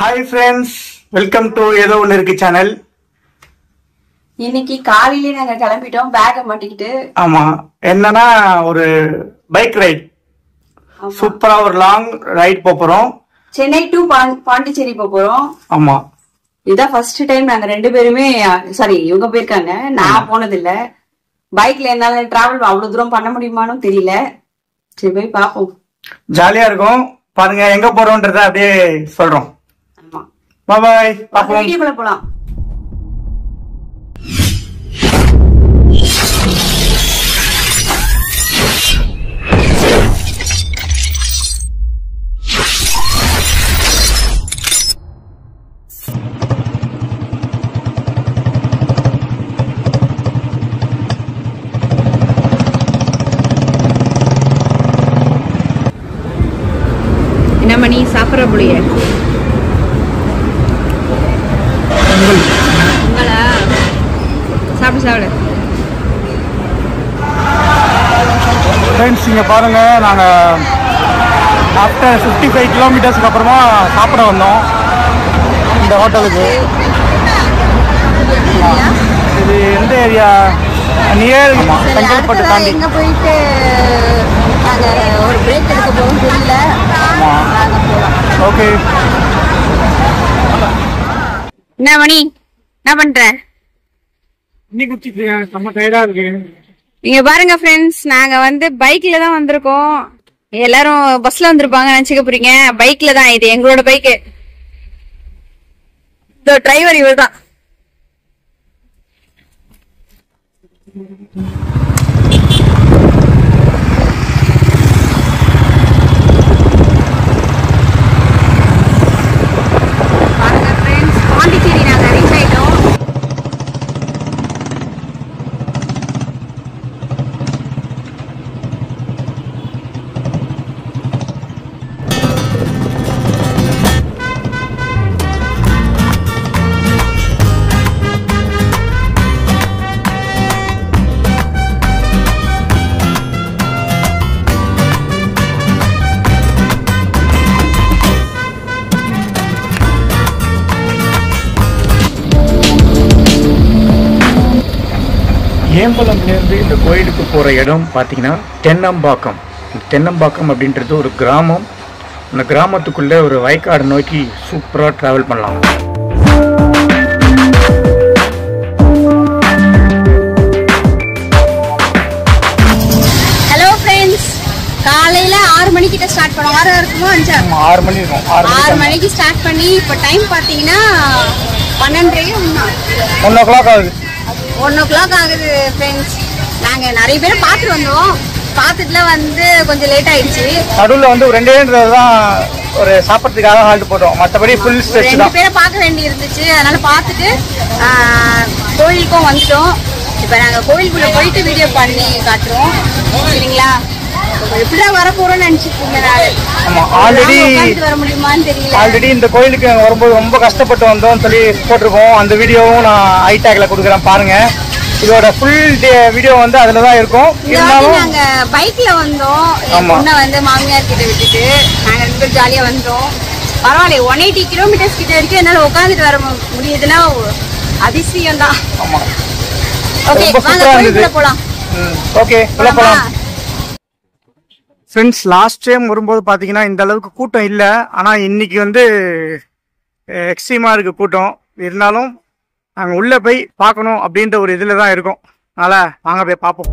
Hi friends, welcome to ஏதோ ஒன்று இருக்கு சேனல். இன்னைக்கு காலையிலே நாங்க கிளம்பிட்டோம் பேக மாட்டிக்கிட்டு. ஆமா, என்னன்னா ஒரு பைக் ரைட், சூப்பரா ஒரு லாங் ரைட் போறோம். சென்னை டு பாண்டிச்சேரி போறோம். ஆமா, இதான் ஃபர்ஸ்ட் டைம் நாங்க ரெண்டு பேருமே. சாரி, இவங்க போயிருக்காங்க, நான் போனது இல்ல. பைக்ல என்னால டிராவல் அவ்வளவு தூரம் பண்ண முடியுமான்னு தெரியல. சரி, போய் பாப்போம். ஜாலியா இருக்கும். பாருங்க எங்க போறோம்ன்றத அப்படியே சொல்றோம். ஆமா, பாய். பாப்போம். வீடியோக்குள்ள போலாம். என்ன மணி சாப்பிட்ற புளிய சாப்பிடு சாப்பிடு. ஃப்ரெண்ட்ஸ், இங்க பாருங்க, நாங்க ஆஃப்டர் 55 கிலோமீட்டர்ஸ்க்கு அப்புறமா சாப்பிட வந்தோம் இந்த ஹோட்டலுக்கு. இது எந்த ஏரியா? நியர் செங்கல்பட்டு தாண்டி. எங்க போயிட்டு நாங்க ஒரு பிரேக் எடுக்க போகும் தெரியல. ஓகே. என்ன மணி, என்ன பண்ற? நம்ம டயர்டா இருக்கு. இங்க பாருங்க ஃப்ரெண்ட்ஸ், நாங்க பைக்ல தான் வந்திருக்கோம். எல்லாரும் பஸ்ல வந்திருப்பாங்க நினைச்சுக்க போறீங்க. பைக்ல தான், இது எங்களோட பைக்கு. டிரைவர் இவர் தான். பாருங்க ஃப்ரெண்ட்ஸ், பாண்டிச்சேரி நாங்க ரீச் ஆயிட்டோம். ஏம்பலம்லேருந்து இந்த கோயிலுக்கு போகிற இடம் பார்த்தீங்கன்னா தென்னம்பாக்கம். தென்னம்பாக்கம் அப்படின்றது ஒரு கிராமம். அந்த கிராமத்துக்குள்ளே ஒரு வயக்காடு நோக்கி சூப்பராக ட்ராவல் பண்ணலாம். ஹலோ ஃப்ரெண்ட்ஸ், காலையில 6 மணிக்கிட்ட ஸ்டார்ட் பண்ணோம். 6 இருக்குமோ 5? 6 மணி இருக்கும். 6 மணிக்கு ஸ்டார்ட் பண்ணி இப்போ டைம் பார்த்தீங்கன்னா 12:30 1 o'clock ஆகுது. 1 o'clock ஆகுது ஃப்ரெண்ட்ஸ். நாங்கள் நிறைய பேரை பார்த்துட்டு வந்தோம். பார்த்துட்டுல கொஞ்சம் லேட் ஆயிடுச்சு. நடுவில் ஒரு 2 தான் ஒரு சாப்பிட்றதுக்காக ஹால்ட் போட்டோம். மற்றபடி ஃபுல் ஸ்ட்ரெச் தான். 2 பேரை பார்க்க வேண்டி இருந்துச்சு. அதனால பார்த்துட்டு கோயிலுக்கும் வந்துட்டோம். இப்போ நாங்கள் கோயிலுக்குள்ள போயிட்டு வீடியோ பண்ணி காட்டுறோம், சரிங்களா? எப்படிதான் வர போறோம்னு நினைச்சிட்டு இருந்தேன். வர முடியுமான்னு தெரியல. ஆல்ரெடி இந்த கோயிலுக்கு வரும்போது ரொம்ப கஷ்டப்பட்டு வந்தோம் சொல்லி போட்டிருக்கோம். அந்த வீடியோவும் நான் ஐடேக்ல கொடுக்குறேன், பாருங்க. இதோட ஃபுல் வீடியோ அதுல தான் இருக்கும். இருந்தாலும் நாங்க பைக்ல வந்தோம். பொண்ணை மாமியார் கிட்ட விட்டுட்டு நாங்க 2 பேரும் ஜாலியா வந்தோம். பரவாயில்ல, 180 கிலோமீட்டர்ஸ் கிட்ட இருக்கு. என்னால உட்காந்துட்டு வர முடியுதுன்னா அதிசயம் தான். ஓகே, வாங்க கோயிலுக்குள்ள போலாம். ஓகே, உள்ள போலாம். ஃப்ரெண்ட்ஸ், லாஸ்ட் டைம் வரும்போது பார்த்தீங்கன்னா இந்த அளவுக்கு கூட்டம் இல்லை. ஆனால் இன்னைக்கு எக்ஸ்ட்ரீமாக இருக்குது கூட்டம். இருந்தாலும் நாங்கள் உள்ளே போய் பார்க்கணும் அப்படின்ற ஒரு இதில் தான் இருக்கோம். அதனால் வாங்க போய் பார்ப்போம்.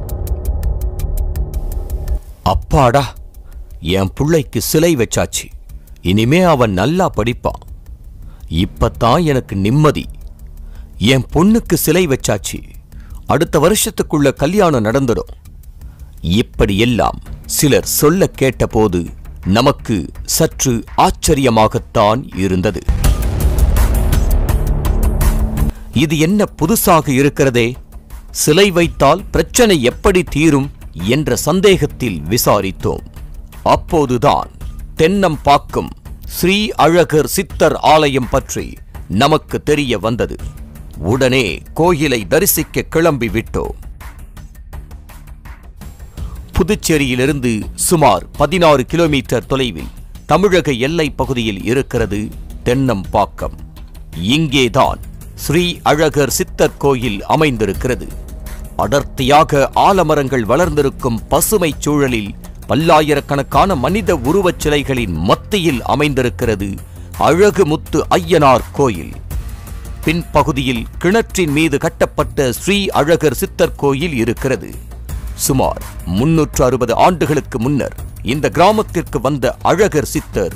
அப்பாடா, என் பிள்ளைக்கு சிலை வச்சாச்சு. இனிமே அவன் நல்லா படிப்பான். இப்பத்தான் எனக்கு நிம்மதி. என் பொண்ணுக்கு சிலை வச்சாச்சு. அடுத்த வருஷத்துக்குள்ள கல்யாணம் நடந்துடும். இப்படியெல்லாம் சிலர் சொல்ல கேட்டபோது நமக்கு சற்று ஆச்சரியமாகத்தான் இருந்தது. இது என்ன புதுசாக இருக்கிறதே? சிலை வைத்தால் பிரச்சனை எப்படி தீரும் என்ற சந்தேகத்தில் விசாரித்தோம். அப்போதுதான் தென்னம்பாக்கம் ஸ்ரீ அழகர் சித்தர் ஆலயம் பற்றி நமக்கு தெரிய வந்தது. உடனே கோயிலை தரிசிக்க கிளம்பி விட்டோம். புதுச்சேரியிலிருந்து சுமார் 16 கிலோமீட்டர் தொலைவில் தமிழக எல்லை பகுதியில் இருக்கிறது தென்னம்பாக்கம். இங்கேதான் ஸ்ரீ அழகர் சித்தர் கோயில் அமைந்திருக்கிறது. அடர்த்தியாக ஆலமரங்கள் வளர்ந்திருக்கும் பசுமை சூழலில் பல்லாயிரக்கணக்கான மனித உருவச் சிலைகளின் மத்தியில் அமைந்திருக்கிறது அழகுமுத்து ஐயனார் கோயில். பின்பகுதியில் கிணற்றின் மீது கட்டப்பட்ட ஸ்ரீ அழகர் சித்தர் கோயில் இருக்கிறது. சுமார் 360 ஆண்டுகளுக்கு முன்னர் இந்த கிராமத்திற்கு வந்த அழகர் சித்தர்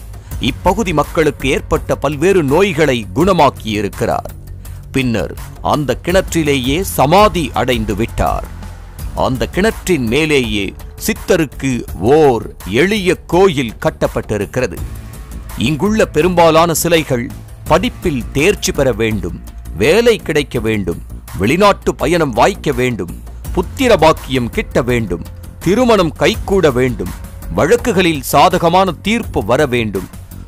இப்பகுதி மக்களுக்கு ஏற்பட்ட பல்வேறு நோய்களை குணமாக்கியிருக்கிறார். பின்னர் அந்த கிணற்றிலேயே சமாதி அடைந்து விட்டார். அந்த கிணற்றின் மேலேயே சித்தருக்கு ஓர் எளிய கோயில் கட்டப்பட்டிருக்கிறது. இங்குள்ள பெரும்பாலான சிலைகள் படிப்பில் தேர்ச்சி பெற வேண்டும், வேலை கிடைக்க வேண்டும், வெளிநாட்டு பயணம் வாய்க்க வேண்டும், புத்திர பாக்கியம் கிட்ட வேண்டும், திருமணம் கைகூட வேண்டும், வழக்குகளில் சாதகமான தீர்ப்பு வர வேண்டும்,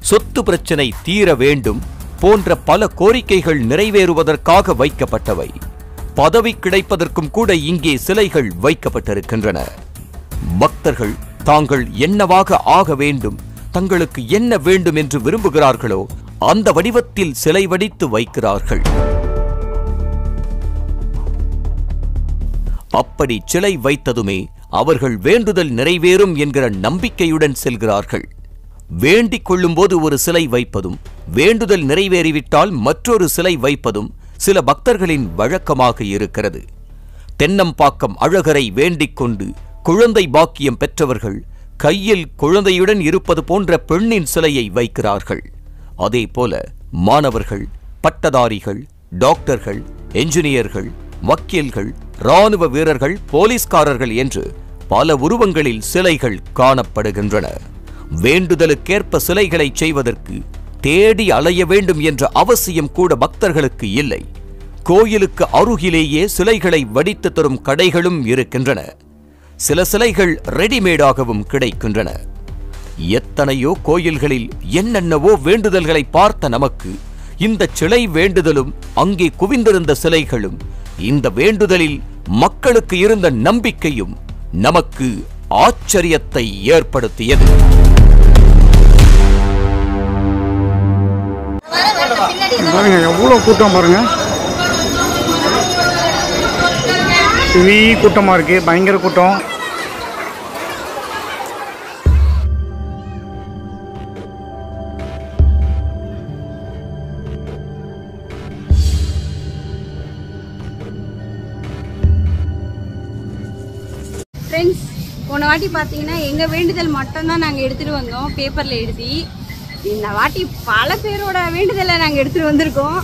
சொத்து பிரச்சனை தீர வேண்டும் போன்ற பல கோரிக்கைகள் நிறைவேறுவதற்காக வைக்கப்பட்டவை. பதவி கிடைப்பதற்கும் கூட இங்கே சிலைகள் வைக்கப்பட்டிருக்கின்றன. பக்தர்கள் தாங்கள் என்னவாக ஆக வேண்டும், தங்களுக்கு என்ன வேண்டும் என்று விரும்புகிறார்களோ அந்த வடிவத்தில் சிலை வடித்து வைக்கிறார்கள். அப்படி சிலை வைத்ததுமே அவர்கள் வேண்டுதல் நிறைவேறும் என்கிற நம்பிக்கையுடன் செல்கிறார்கள். வேண்டிக் கொள்ளும்போது ஒரு சிலை வைப்பதும், வேண்டுதல் நிறைவேறிவிட்டால் மற்றொரு சிலை வைப்பதும் சில பக்தர்களின் வழக்கமாக இருக்கிறது. தென்னம்பாக்கம் அழகரை வேண்டிக் கொண்டு குழந்தை பாக்கியம் பெற்றவர்கள் கையில் குழந்தையுடன் இருப்பது போன்ற பெண்ணின் சிலையை வைக்கிறார்கள். அதே போல மாணவர்கள், பட்டதாரிகள், டாக்டர்கள், என்ஜினியர்கள், வக்கீல்கள், இராணுவ வீரர்கள், போலீஸ்காரர்கள் என்று பல உருவங்களில் சிலைகள் காணப்படுகின்றன. வேண்டுதலுக்கேற்ப சிலைகளை செய்வதற்கு தேடி அலைய வேண்டும் என்ற அவசியம் கூட பக்தர்களுக்கு இல்லை. கோயிலுக்கு அருகிலேயே சிலைகளை வடித்து தரும் கடைகளும் இருக்கின்றன. சில சிலைகள் ரெடிமேடாகவும் கிடைக்கின்றன. எத்தனையோ கோயில்களில் என்னென்னவோ வேண்டுதல்களை பார்த்த நமக்கு இந்த சிலை வேண்டுதலும் அங்கே குவிந்திருந்த சிலைகளும் இந்த வேண்டுதலில் மக்களுக்கு இருந்த நம்பிக்கையும் நமக்கு ஆச்சரியத்தை ஏற்படுத்தியது. பாருங்க எவ்வளோ கூட்டம் பாருங்க, ஹெவி கூட்டமாக இருக்கு, பயங்கர கூட்டம். ஃப்ரெண்ட்ஸ், போன வாட்டி பார்த்தீங்கன்னா எங்கள் வேண்டுதல் மட்டும்தான் நாங்கள் எடுத்துகிட்டு வந்தோம் பேப்பரில் எழுதி. இந்த வாட்டி பல பேரோட வேண்டுதலை நாங்கள் எடுத்துகிட்டு வந்திருக்கோம்.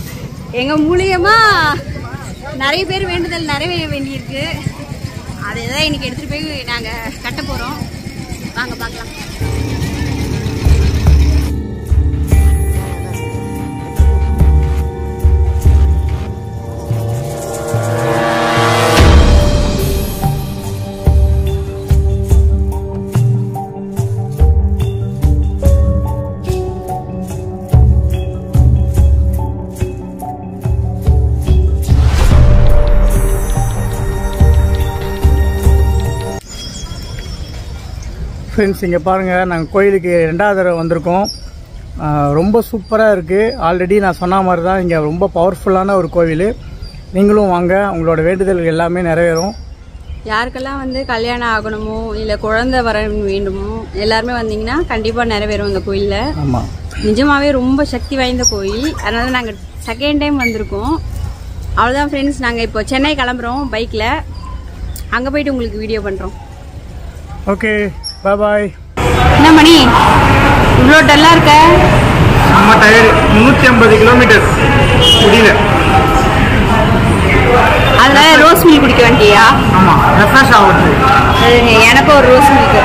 எங்கள் மூலியமாக நிறைய பேர் வேண்டுதல் நிறைவேற வேண்டியிருக்கு. அதை தான் இன்னைக்கு எடுத்துகிட்டு போய் நாங்கள் கட்ட போகிறோம். வாங்க பார்க்கலாம். ஃப்ரெண்ட்ஸ், இங்கே பாருங்கள், நாங்கள் கோயிலுக்கு 2வது தடவை வந்திருக்கோம். ரொம்ப சூப்பராக இருக்குது. ஆல்ரெடி நான் சொன்ன மாதிரி தான் இங்கே ரொம்ப பவர்ஃபுல்லான ஒரு கோவில். நீங்களும் வாங்க, உங்களோட வேண்டுதல்கள் எல்லாமே நிறைவேறும். யாருக்கெல்லாம் வந்து கல்யாணம் ஆகணுமோ இல்லை குழந்தை வர வேண்டுமோ எல்லாருமே வந்தீங்கன்னா கண்டிப்பாக நிறைவேறும் இந்த கோயிலில். ஆமாம், நிஜமாவே ரொம்ப சக்தி வாய்ந்த கோயில். அதனால நாங்கள் செகண்ட் டைம் வந்திருக்கோம். அவ்வளோதான் ஃப்ரெண்ட்ஸ், நாங்கள் இப்போ சென்னை கிளம்புறோம் பைக்கில். அங்கே போயிட்டு உங்களுக்கு வீடியோ பண்ணுறோம். ஓகே, பாய் பாய். என்ன மணி இவ்வளோ டல்லாக இருக்க? நம்ம டயர்டு. 350 கிலோமீட்டர்ஸ் முடியல. அதனால ரோஸ் மில்க் குடிக்க வேண்டியா? ஆமாம், ரெஃப்ரெஷ் ஆகுது. எனக்கும் ஒரு ரோஸ் மில்க்.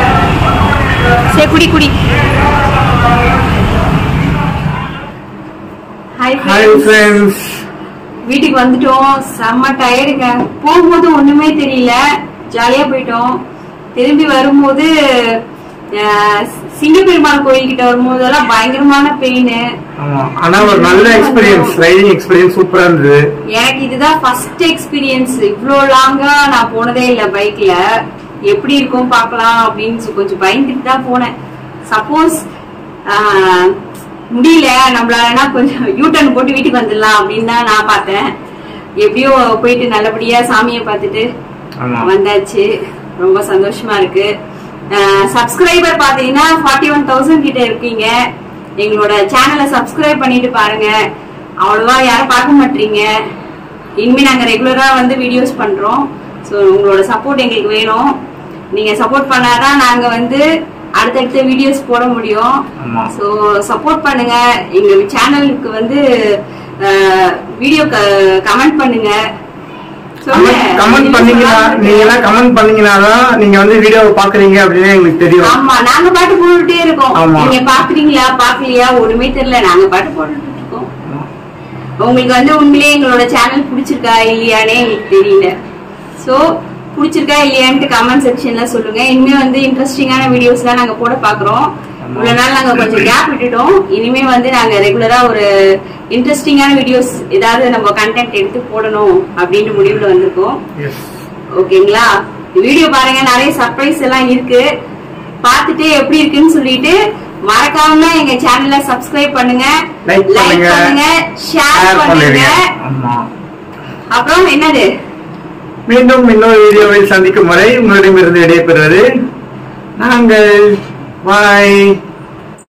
சரி, குடி குடி. ஹாய் ஃப்ரெண்ட்ஸ், வீட்டுக்கு வந்துட்டோம். செம்ம டயர்டுங்க. போகும்போது ஒண்ணுமே தெரியல, ஜாலியா போயிட்டோம். திரும்பி வரும்போது சிங்கப்பெருமாள் கோயில் கிட்ட வரும்போதெல்லாம் பயங்கரமான பெயின். ஆனா ஒரு நல்ல எக்ஸ்பீரியன்ஸ், ரைடிங் எக்ஸ்பீரியன்ஸ் சூப்பரா இருந்தது. எனக்கு இதுதான் ஃபர்ஸ்ட் எக்ஸ்பீரியன்ஸ். இவ்வளோ லாங்கா நான் போனதே இல்லை பைக்ல. எப்படி இருக்கும் பார்க்கலாம் அப்படின்னு கொஞ்சம் பயந்துட்டு தான் போனேன். சப்போஸ் முடியல நம்மளாலனா கொஞ்சம் யூட்டர்ன் போட்டு வீட்டுக்கு வந்துடலாம் அப்படின்னு தான் நான் பார்த்தேன். எப்படியோ போயிட்டு நல்லபடியா சாமியை பார்த்துட்டு வந்தாச்சு. ரொம்ப சந்தோஷமா இருக்கு. சப்ஸ்கிரைபர் பாத்தீங்கன்னா 41,000 கிட்ட இருக்கீங்க. எங்களோட சேனலை சப்ஸ்கிரைப் பண்ணிட்டு பாருங்க. அவ்வளவா யாரும் பார்க்க மாட்டீங்க. இனிமே நாங்க ரெகுலரா வந்து வீடியோஸ் பண்றோம். ஸோ உங்களோட சப்போர்ட் எங்களுக்கு வேணும். நீங்க சப்போர்ட் பண்ணாதான் நாங்க வந்து அடுத்தடுத்த வீடியோஸ் போட முடியும். ஸோ சப்போர்ட் பண்ணுங்க. எங்க சேனலுக்கு வந்து வீடியோ கமெண்ட் பண்ணுங்க. கமெண்ட் பண்ணீங்கன்னா நீங்க கமெண்ட் பண்ணீங்கன்னாதான் நீங்க வந்து வீடியோ பாக்குறீங்க அப்படின்னு எங்களுக்கு தெரியும். ஆமா, நாங்க பாட்டு போட்டுட்டே இருக்கோம். நீங்க பாக்குறீங்களா பாக்கலையா ஒண்ணுமே தெரியல. நாங்க பாட்டு போட்டுட்டு இருக்கோம். உங்களுக்கு வந்து உண்மையிலேயே எங்களோட சேனல் பிடிச்சிருக்கா இல்லையானே எங்களுக்கு தெரியல. சோ பிடிச்சிருக்கா இல்லையான்ட்டு கமெண்ட் செக்ஷன்ல சொல்லுங்க. இனிமே வந்து இன்ட்ரெஸ்டிங்கான வீடியோஸ் எல்லாம் நாங்க போட பாக்குறோம். இவ்வளவு நாள் நாங்க கொஞ்சம் கேப் விட்டுட்டோம். இனிமே வந்து நாங்க ரெகுலரா ஒரு இன்ட்ரெஸ்டிங்கான வீடியோஸ் ஏதாவது நம்ம கண்டென்ட் எடுத்து போடணும் அப்படின்னு முடிவுல வந்திருக்கோம். ஓகேங்களா? வீடியோ பாருங்க, நிறைய சர்ப்ரைஸ் எல்லாம் இருக்கு. பார்த்துட்டு எப்படி இருக்குன்னு சொல்லிட்டு மறக்காம எங்க சேனலை சப்ஸ்கிரைப் பண்ணுங்க, லைக் பண்ணுங்க, ஷேர் பண்ணுங்க. அப்புறம் என்னது, மீண்டும் இன்னொரு வீடியோவில் சந்திக்கும் வரை உங்களிடமிருந்து விடைபெறுவது நாங்கள். பாய்.